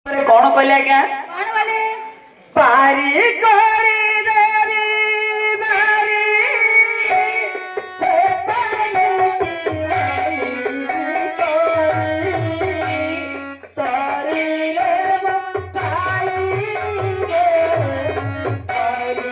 कौन कहले क्या कौन वाले पारी गोरी देवी मारी से पानी तारी रे साई रे तारी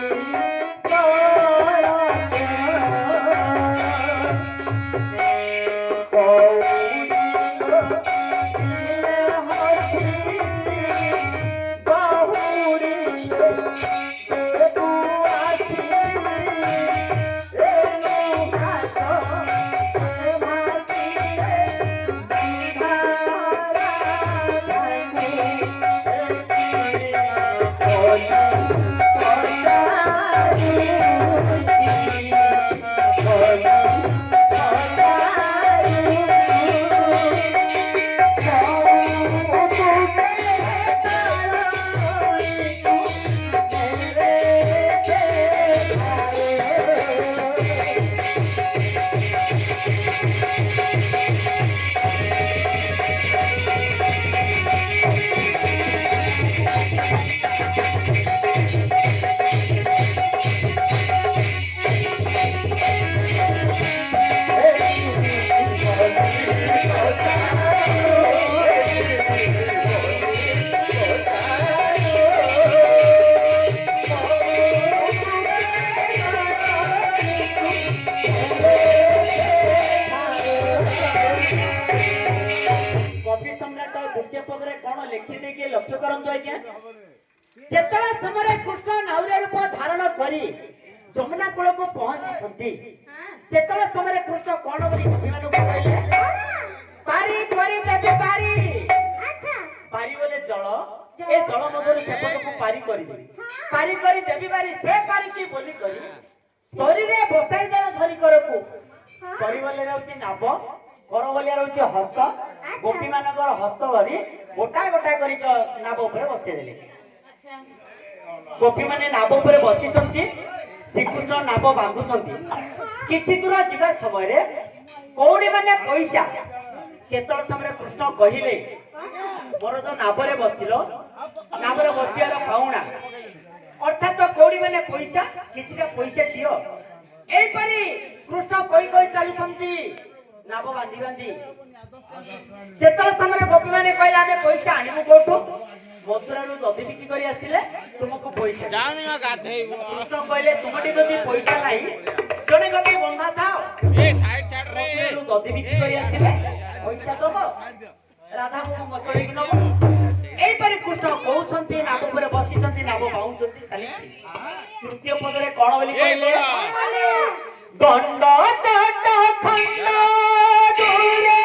कवि सम्राट द्वितीय पदरे कौन लिखिले कि लक्ष्य करंतु आज्ञा जेतला समय कृष्ण नाउरे रूप धारण करी जमुना कूल को पहुंची छथि जेतला समय कृष्ण कौन बोली कविमान को कहले पारी करी देबे पारी अच्छा पारी बोले जल ए जल मधुर सेपट को पारी करी देबी पारी से पारी की बोली करी तोरी रे बसाई देला धरी करकू तोरी बोले रहउची नाब कर बोले रहउची हस्त गोपी मानकर हस्त धरी गोटा गोटा करी नाब ऊपर बसै देले गोपी माने नाब ऊपर बसिचंती श्रीकृष्ण नाब बांधुचंती किछि दूर जिबा समय रे कौड़ी माने पैसा सेतल समय कृष्ण कहिले मोर जो नाबरे बसिलो नाबरे बसियार पाउना अर्थात तो कौड़ी माने पैसा किछिटा पैसा दियो एई परी कृष्ण कोई चलुचंती नाब बांधी बांधी सेतल समय गोपी माने कहले आमे पैसा आनिबु कोठु मथुरा रु दधि बिक्री करी आसिले तुमको पैसा जानिया गाधेइबो कृष्ण कहले तुमटी जदी पैसा नाही जने गोपी बंधा थाओ ए साइड साइड रे रु दधि बिक्री करी आसिले पैसा दबो राधा को मकळी कि नबो एई परी कृष्ण कहउछंती नाब ऊपर बसिचंती नाब बाउचंती चली तृतीय पदरे कोन बोली कहले गंड तट खंड दूरे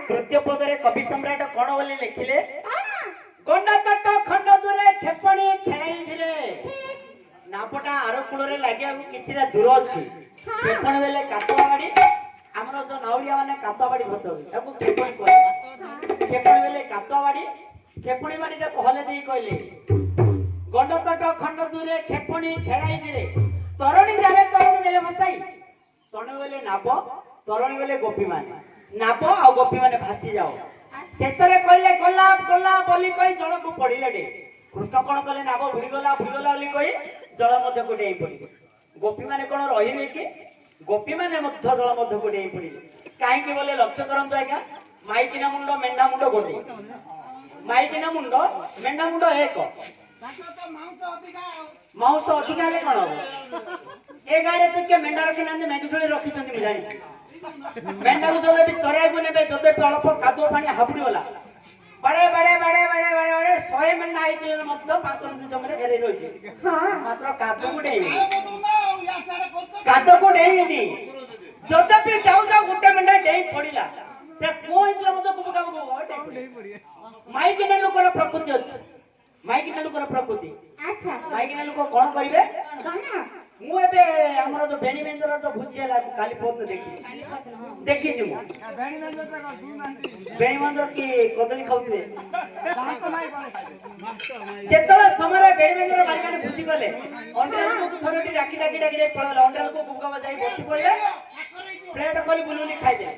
तृतीय पदरे कवि सम्राट कौन बोली लिखिले गंडा तट खंड दूरे खेपणी खेलाई धिरे नापटा आर कूल रे लागिया किछिरा दूर अछि खेपण बेले कातुआ बाड़ी हमरो जो नाउरिया माने कातुआ बाड़ी धरते हुए ताको खेपणी कहले खेपण बेले कातुआ बाड़ी खेपणी बाड़ी ता कहले देई कहले गंडतट खंड दूरे खेपणी ठेराई दिरे तरुणी जारे तरुणी देले मसाई तणे बेले नाब तरुणी बेले गोपी माने नाब आ गोपी माने भासी जाओ शेषरे कहले गोलाप गोलाप बोली कहि जल को पड़िले डे कृष्ण कोन कहले नाब बुड़ी गला बोली कहि जल मध्य को डेई पड़िले गोपी माने कोन रहिबे कि गोपी माने मध्य जल मध्य को डेई पड़िले काहे कि बोले लक्ष्य करंतु आज्ञा माइकिना मुंडो मेंढा मुंडो गोटे माइकिना मुंडो मेंढा मुंडो एक माउस अधिका हेले कोन हो ए गारे तो के मेंढा रखि नांदे मेंढुली रखि छथि मु जानि मेंढा को जले भी चराई को नेबे जते अल्प कादो पानी हाबुडी वाला बड़े बड़े बड़े बड़े बड़े बड़े 100 मेंढा आइतिले मध्य 5 मिनिट जमरे घेरे रहिছে मात्र कादो को डेइबे कादो को डेइबेनी जते भी जाऊ जाऊ गुटे मेंढा डेइ पड़िला से को हितले मध्य कुबका को डेइ पड़ी माइकिना लोकर प्रकृति अछि माइकिना लोकर प्रकृति अच्छा माइकिना लोक कोन करिवे कना मु एबे हमर जो बेणी मेंजर तो भुजियाला काली पोत देखी छु बेणी मेंजर की कदली खाउतबे जेतला समय बेणी मेंजर मारिकाने भुजी गले अंडराल को थरोटी डाकी डाकी डाकी पळला अंडराल को कुबका जाई बसी पड़ले प्लेट खोली बुलुली खाइ दे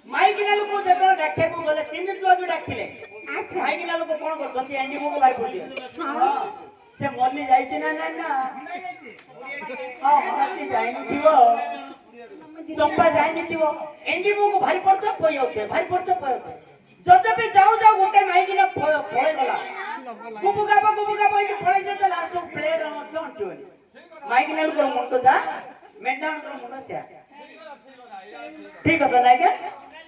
माइकिना लोक जेतला डाके को गले 3 मिनिट भी डाकिले अच्छा माइकिना लोक कोन करछंती एंडी को भाई पड़ली हां से मल्ली जाइछि ना ना ना हां मल्ली जाइनी थिवो चंपा जाइनी थिवो एंडी को भारी पड़तो पय होते भारी पड़तो पय होते जदे भी जाऊ जाऊ गोटे माइकिना पळे गला गुबुगा पय पळे जेते लास्ट प्लेट मध्य अंटोनी माइकिना लोक मुंडो जा मेंढा को मुंडो से ठीक है ना के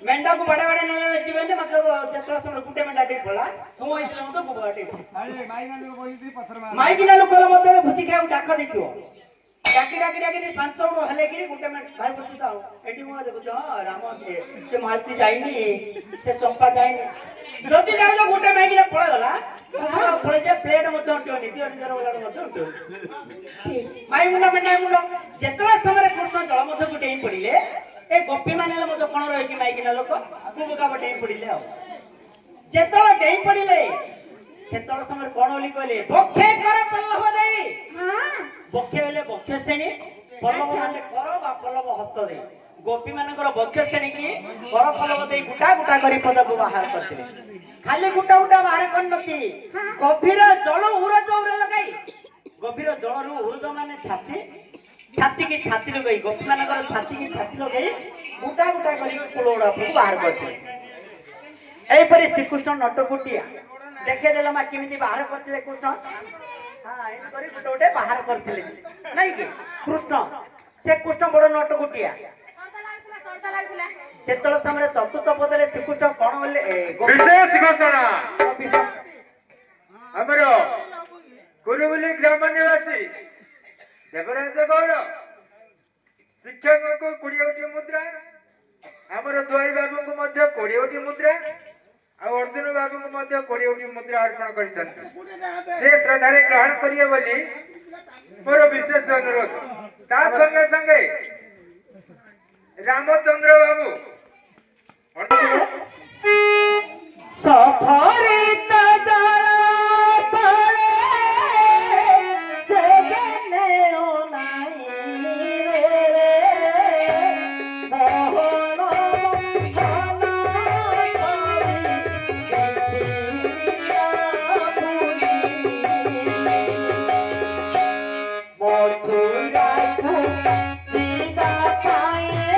मेंढा को बड़े बड़े नेले जीवन मात्र जतरा समय गुटे मेंढा टे पळा सो होइतले मतो गुबा टे अरे माइकिना लोक बोइती पत्थर मार माइकिना लोक मते भुजी खाउ डाक देखियो डाकी डाकी डाकी पांच चौड़ हले कि गुटे में भाई पड़ती था एटी मो देखो तो राम से मालती जाइनी से चंपा जाइनी जदी जाउ जो गुटे माइकिना पळ गला गुबा पळे जे प्लेट मते अंटोनी दियो निजर वाला मते अंटोनी माइ मुंडा मेंढा मुंडो जतरा समय कृष्ण जल मते गुटे पड़िले ए गोपी माने मते कोन रहि कि माइकिना लोक गुबुका बटे पड़िले आ जेतला डेई पड़िले सेतल समय कोन ओली कहले बखे कर पल्लव देई हां बखे बेले बखे श्रेणी पल्लव माने कर बा पल्लव हस्त दे गोपी मानकर बखे श्रेणी की कर पल्लव देई गुटा गुटा करी पद को बाहर करथिले खाली गुटा गुटा बाहर करनती गभीर जल उरज उरे लगाई गभीर जल रु उरज माने छाती की छाती लगाई गोपी मानकर छाती की छाती लगाई गुटा गुटा करी कुलोड़ा को बाहर करथिले एई परि श्री कृष्ण नटकुटिया देखे देला मा केमिति बाहर करथिले कृष्ण हां एई करी गुटे गुटे बाहर करथिले नै कि कृष्ण से कृष्ण बड़ नटकुटिया सेतल समय चतुर्थ पदरे श्रीकृष्ण कोन बोले विशेष घोषणा हमरो गुरुबुली ग्राम निवासी देवराज गौड़ शिक्षक को 20 मुद्रा हमरो दोई बाबू को मध्य 20 मुद्रा आ अर्जुन बाबू को मध्य 20 मुद्रा अर्पण करिसंत से श्रद्धारे ग्रहण करिए बोली मोर विशेष अनुरोध ता संगे संगे रामचंद्र बाबू सफरित जल पड़े जगने ओ नाई रे मोहन मथुरा सीता पाए